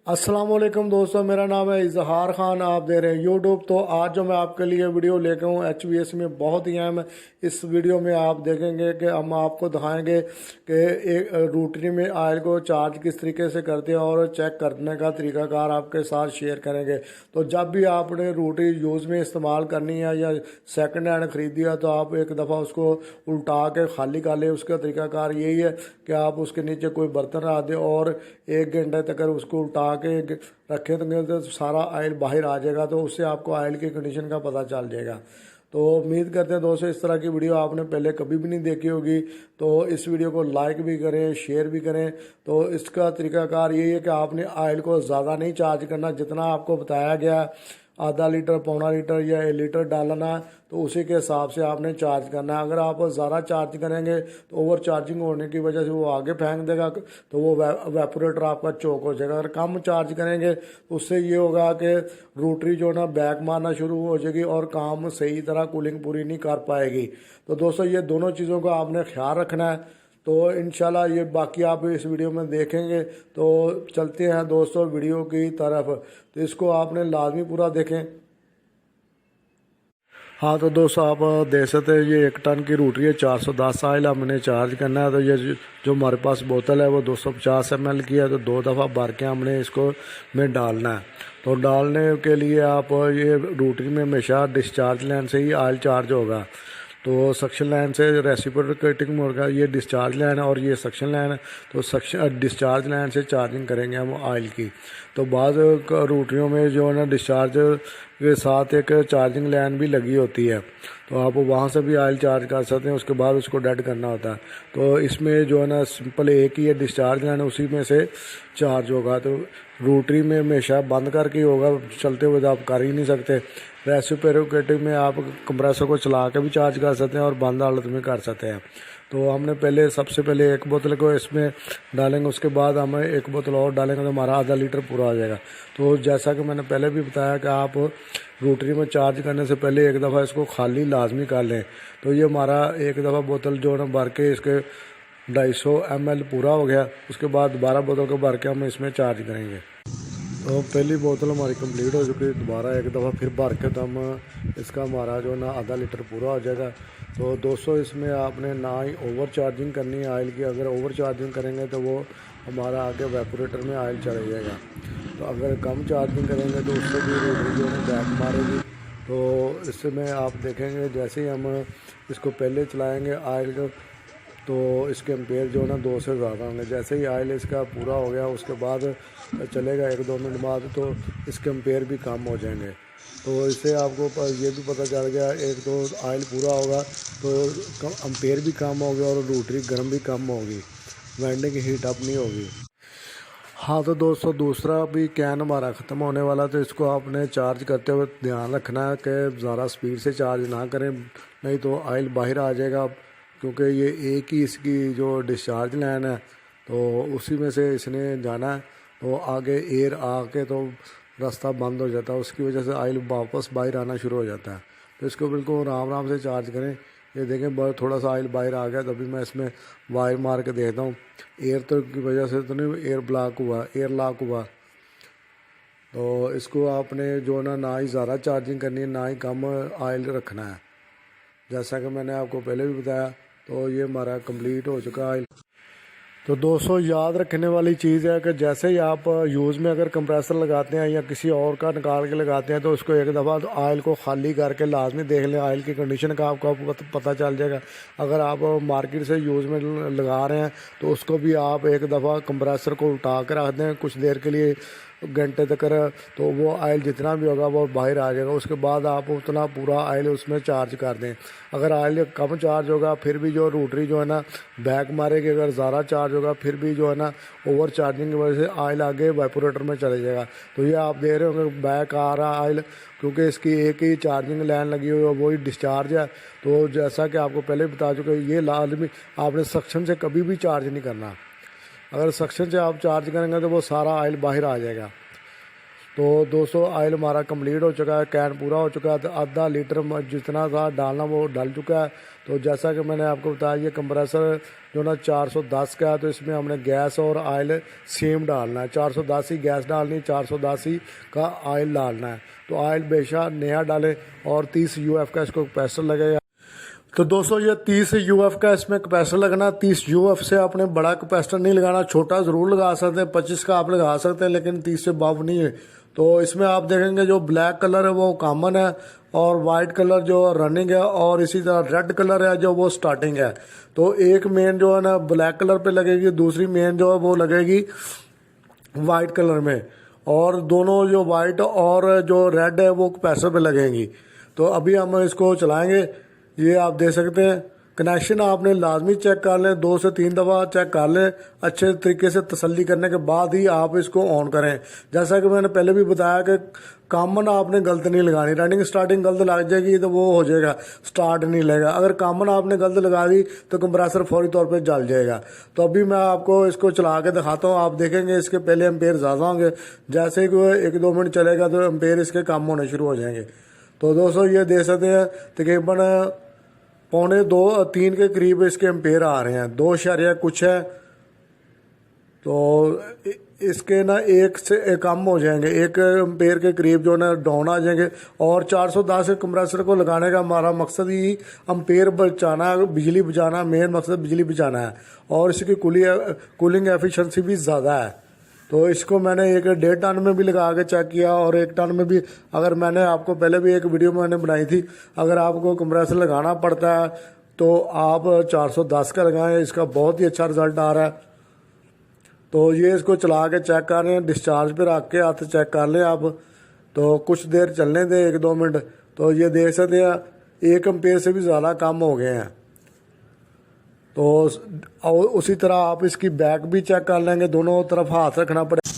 अस्सलाम वालेकुम दोस्तों, मेरा नाम है इजहार खान। आप दे रहे हैं यूट्यूब। तो आज जो मैं आपके लिए वीडियो लेकर हूँ HVS में बहुत ही अहम है। इस वीडियो में आप देखेंगे कि हम आपको दिखाएंगे कि एक रूटरी में ऑयल को चार्ज किस तरीके से करते हैं और चेक करने का तरीकाकार आपके साथ शेयर करेंगे। तो जब भी आपने रूटरी यूज़ में इस्तेमाल करनी है या सेकंड हैंड ख़रीदी है तो आप एक दफ़ा उसको उल्टा के खाली कर लें। उसका तरीकाकार यही है कि आप उसके नीचे कोई बर्तन रख दें और 1 घंटे तक उसको उल्टा के रखें तो सारा ऑयल बाहर आ जाएगा। तो उससे आपको ऑयल की कंडीशन का पता चल जाएगा। तो उम्मीद करते हैं दोस्तों इस तरह की वीडियो आपने पहले कभी भी नहीं देखी होगी। तो इस वीडियो को लाइक भी करें, शेयर भी करें। तो इसका तरीकाकार यही है कि आपने ऑयल को ज़्यादा नहीं चार्ज करना, जितना आपको बताया गया आधा लीटर, पौना लीटर या 1 लीटर डालना है तो उसी के हिसाब से आपने चार्ज करना है। अगर आप ज़्यादा चार्ज करेंगे तो ओवर चार्जिंग होने की वजह से वो आगे फेंक देगा तो वो वेपोरेटर आपका चौक हो जाएगा। अगर कम चार्ज करेंगे तो उससे ये होगा कि रोटरी जो ना बैक मारना शुरू हो जाएगी और काम सही तरह कूलिंग पूरी नहीं कर पाएगी। तो दोस्तों ये दोनों चीज़ों का आपने ख्याल रखना है। तो इंशाल्लाह ये बाकी आप इस वीडियो में देखेंगे। तो चलते हैं दोस्तों वीडियो की तरफ। तो इसको आपने लाजमी पूरा देखें। हाँ तो दोस्तों आप देख सकते हैं ये 1 टन की रूटरी है। 410 ऑयल हमने चार्ज करना है। तो ये जो हमारे पास बोतल है वो 250 ml की है। तो 2 दफ़ा भर के हमने इसको में डालना है। तो डालने के लिए आप ये रूटरी में हमेशा डिस्चार्ज लाइन से ही ऑयल चार्ज होगा। तो सक्शन लाइन से रेसिप्रोकेटिंग मोड का ये डिस्चार्ज लाइन है और ये सक्शन लाइन है। तो सक्शन डिस्चार्ज लाइन से चार्जिंग करेंगे हम ऑयल की। तो बाद रूटरियों में जो है ना डिस्चार्ज के साथ एक चार्जिंग लाइन भी लगी होती है। तो आप वहाँ से भी ऑयल चार्ज कर सकते हैं, उसके बाद उसको डेड करना होता है। तो इसमें जो है ना सिंपल एक ही है डिस्चार्ज लाइन, उसी में से चार्ज होगा। तो रोटरी में हमेशा बंद करके ही होगा, चलते हुए तो आप कर ही नहीं सकते। रेसिप्रोकेटिंग में आप कंप्रेसर को चला के भी चार्ज कर सकते हैं और बंद हालत में कर सकते हैं। तो हमने सबसे पहले 1 बोतल को इसमें डालेंगे, उसके बाद हम 1 बोतल और डालेंगे तो हमारा आधा लीटर पूरा आ जाएगा। तो जैसा कि मैंने पहले भी बताया कि आप रोटरी में चार्ज करने से पहले एक दफ़ा इसको खाली लाजमी कर लें। तो ये हमारा एक दफ़ा बोतल जो है ना भर के इसके 250 ml पूरा हो गया। उसके बाद 12 बोतल को भर के हम इसमें चार्ज करेंगे। तो पहली बोतल हमारी कंप्लीट हो चुकी है। दोबारा एक दफ़ा फिर भर के तो हम इसका हमारा जो ना आधा लीटर पूरा हो जाएगा। तो दोस्तों इसमें आपने ना ही ओवर चार्जिंग करनी है ऑयल की। अगर ओवर चार्जिंग करेंगे तो वो हमारा आगे वेपोरेटर में ऑयल चढ़ जाएगा। तो अगर कम चार्जिंग करेंगे तो उससे भी रोटरी जो है बैक मारेगी। तो इसमें आप देखेंगे जैसे ही हम इसको पहले चलाएँगे ऑयल को तो इसके एम्पेयर जो है ना 2 से ज़्यादा होंगे। जैसे ही ऑयल इसका पूरा हो गया उसके बाद चलेगा 1-2 मिनट बाद तो इसके एम्पेयर भी कम हो जाएंगे। तो इससे आपको ये भी पता चल गया 1-2 ऑयल पूरा होगा तो एम्पेयर भी कम होगा और रोटरी गर्म भी कम होगी, वेंडिंग हीट अप नहीं होगी। हाँ तो दोस्तों दूसरा भी कैन हमारा ख़त्म होने वाला। तो इसको आपने चार्ज करते हुए ध्यान रखना है कि ज़्यादा स्पीड से चार्ज ना करें, नहीं तो ऑयल बाहर आ जाएगा। क्योंकि ये एक ही इसकी जो डिस्चार्ज लाइन है तो उसी में से इसने जाना है। तो आगे एयर आके तो रास्ता बंद हो जाता है, उसकी वजह से ऑयल वापस बाहर आना शुरू हो जाता है। तो इसको बिल्कुल आराम आराम से चार्ज करें। ये देखें बहुत थोड़ा सा ऑयल बाहर आ गया, तभी मैं इसमें वायर मार के देखता हूँ एयर तो की वजह से तो नहीं एयर ब्लॉक हुआ, एयर लॉक हुआ। तो इसको आपने जो ना ही ज़्यादा चार्जिंग करनी है ना ही कम ऑयल रखना है, जैसा कि मैंने आपको पहले भी बताया। तो ये हमारा कंप्लीट हो चुका है। तो दोस्तों याद रखने वाली चीज़ है कि जैसे ही आप यूज़ में अगर कंप्रेसर लगाते हैं या किसी और का निकाल के लगाते हैं तो उसको एक दफ़ा तो ऑयल को खाली करके लाजमी देख लें, ऑयल की कंडीशन का आपको पता चल जाएगा। अगर आप मार्केट से यूज़ में लगा रहे हैं तो उसको भी आप एक दफ़ा कंप्रेसर को उठा कर रख दें कुछ देर के लिए, घंटे तक, तो वो ऑयल जितना भी होगा वो बाहर आ जाएगा। उसके बाद आप उतना पूरा ऑयल उसमें चार्ज कर दें। अगर ऑयल कम चार्ज होगा फिर भी जो रोटरी जो है ना बैक मारेगी, अगर ज़्यादा चार्ज होगा फिर भी जो है ना ओवर चार्जिंग की वजह से ऑयल आगे वेपोरेटर में चले जाएगा। तो ये आप देख रहे होंगे बैक आ रहा ऑयल, क्योंकि इसकी एक ही चार्जिंग लाइन लगी हुई है, वही डिस्चार्ज है। तो जैसा कि आपको पहले बता चुके ये लाजमी आपने सक्शन से कभी भी चार्ज नहीं करना। अगर सक्शन से आप चार्ज करेंगे तो वो सारा ऑयल बाहर आ जाएगा। तो 200 ऑयल हमारा कंप्लीट हो चुका है, कैन पूरा हो चुका है। तो आधा लीटर जितना था डालना वो डल चुका है। तो जैसा कि मैंने आपको बताया ये कंप्रेसर जो ना 410 का है, तो इसमें हमने गैस और ऑयल सेम डालना है। 410 ही गैस डालनी, 410 ही का ऑयल डालना है। तो ऑयल बेशक नया डालें और 30 यूएफ का इसको कैपेसिटर लगेगा। तो दोस्तों ये 30 यूएफ का इसमें कैपेसिटर लगना। 30 यूएफ से आपने बड़ा कैपेसिटर नहीं लगाना, छोटा ज़रूर लगा सकते हैं, 25 का आप लगा सकते हैं, लेकिन 30 से बाब नहीं है। तो इसमें आप देखेंगे जो ब्लैक कलर है वो कॉमन है और वाइट कलर जो रनिंग है और इसी तरह रेड कलर है जो वो स्टार्टिंग है। तो एक मेन जो है ना ब्लैक कलर पे लगेगी, दूसरी मेन जो है वो लगेगी वाइट कलर में, और दोनों जो वाइट और जो रेड है वो कैपेसिटर पे लगेंगी। तो अभी हम इसको चलाएंगे। ये आप देख सकते हैं कनेक्शन आपने लाजमी चेक कर लें, 2 से 3 दफ़ा चेक कर लें, अच्छे तरीके से तसल्ली करने के बाद ही आप इसको ऑन करें। जैसा कि मैंने पहले भी बताया कि कॉमन आपने गलत नहीं लगानी, रनिंग स्टार्टिंग गलत लग जाएगी तो वो हो जाएगा, स्टार्ट नहीं लेगा। अगर कॉमन आपने गलत लगा दी तो कंप्रेसर फौरी तौर पर जल जाएगा। तो अभी मैं आपको इसको चला के दिखाता हूँ। आप देखेंगे इसके पहले एम्पेयर ज़्यादा होंगे, जैसे ही कोई 1-2 मिनट चलेगा तो एम्पेयर इसके कम होने शुरू हो जाएंगे। तो दोस्तों ये देख सकते हैं तकरीबन 2.25-3 के करीब इसके एम्पेयर आ रहे हैं, 2 कुछ है। तो इसके ना 1 से कम हो जाएंगे, 1 एम्पेयर के करीब जो ना डाउन आ जाएंगे। और 410 कंप्रेसर को लगाने का हमारा मकसद ही एम्पेयर बचाना, बिजली बचाना, मेन मकसद बिजली बचाना है। और इसकी कूलिंग एफिशिएंसी भी ज़्यादा है। तो इसको मैंने 1.5 टन में भी लगा के चेक किया और 1 टन में भी। अगर मैंने आपको पहले भी एक वीडियो मैंने बनाई थी, अगर आपको कंप्रेसर लगाना पड़ता है तो आप 410 का लगाएं, इसका बहुत ही अच्छा रिजल्ट आ रहा है। तो ये इसको चला के चेक कर रहे हैं, डिस्चार्ज पे रख के हाथ चेक कर लें आप। तो कुछ देर चलने दें, 1-2 मिनट। तो ये देख सकते हैं 1 एम्पेयर से भी ज़्यादा कम हो गए हैं। तो उसी तरह आप इसकी बैक भी चेक कर लेंगे, दोनों तरफ हाथ रखना पड़ेगा।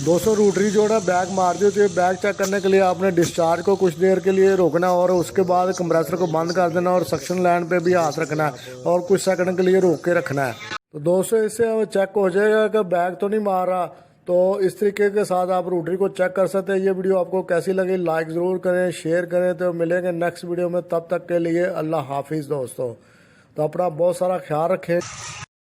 200 रोटरी जो है बैक मार दी होती है। बैक चेक करने के लिए आपने डिस्चार्ज को कुछ देर के लिए रोकना और उसके बाद कंप्रेसर को बंद कर देना और सक्शन लाइन पे भी हाथ रखना है और कुछ सेकंड के लिए रोक के रखना है। तो 200 इससे चेक हो जाएगा कि बैक तो नहीं मार रहा। तो इस तरीके के साथ आप रोटरी को चेक कर सकते हैं। ये वीडियो आपको कैसी लगी लाइक ज़रूर करें, शेयर करें। तो मिलेंगे नेक्स्ट वीडियो में, तब तक के लिए अल्लाह हाफिज़ दोस्तों। तो अपना बहुत सारा ख्याल रखें।